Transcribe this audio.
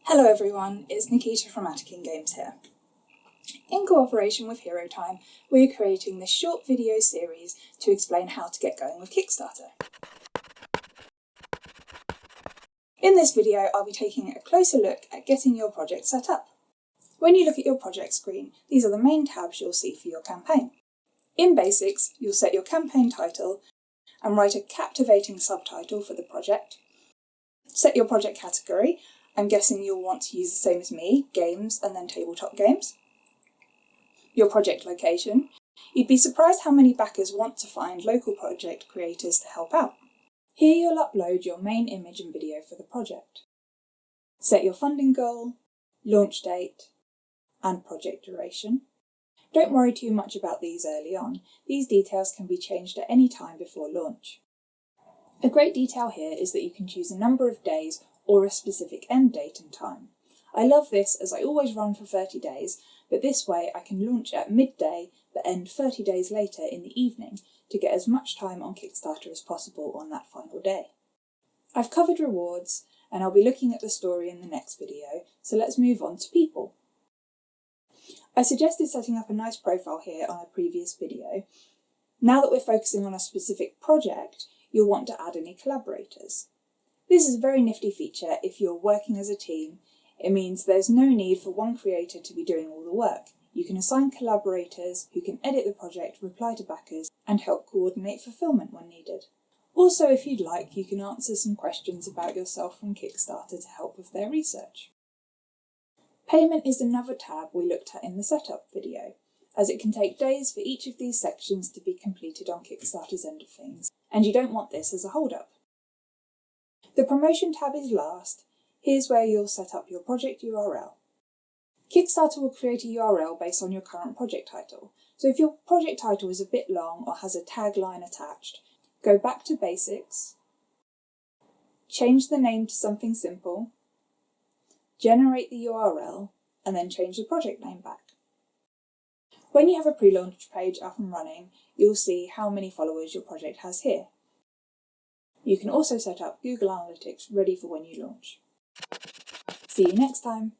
Hello everyone, it's Nikita from Atikin Games here. In cooperation with Hero Time, we're creating this short video series to explain how to get going with Kickstarter. In this video, I'll be taking a closer look at getting your project set up. When you look at your project screen, these are the main tabs you'll see for your campaign. In Basics, you'll set your campaign title and write a captivating subtitle for the project. Set your project category. I'm guessing you'll want to use the same as me, games and then tabletop games. Your project location. You'd be surprised how many backers want to find local project creators to help out. Here you'll upload your main image and video for the project. Set your funding goal, launch date, and project duration. Don't worry too much about these early on. These details can be changed at any time before launch. A great detail here is that you can choose a number of days or a specific end date and time. I love this as I always run for 30 days, but this way I can launch at midday but end 30 days later in the evening to get as much time on Kickstarter as possible on that final day. I've covered rewards and I'll be looking at the story in the next video, so let's move on to people. I suggested setting up a nice profile here on a previous video. Now that we're focusing on a specific project, you'll want to add any collaborators. This is a very nifty feature if you're working as a team. It means there's no need for one creator to be doing all the work. You can assign collaborators who can edit the project, reply to backers, and help coordinate fulfillment when needed. Also, if you'd like, you can answer some questions about yourself from Kickstarter to help with their research. Payment is another tab we looked at in the setup video, as it can take days for each of these sections to be completed on Kickstarter's end of things, and you don't want this as a hold-up. The promotion tab is last. Here's where you'll set up your project URL. Kickstarter will create a URL based on your current project title. So if your project title is a bit long or has a tagline attached, go back to Basics, change the name to something simple, generate the URL, and then change the project name back. When you have a pre-launch page up and running, you'll see how many followers your project has here. You can also set up Google Analytics ready for when you launch. See you next time!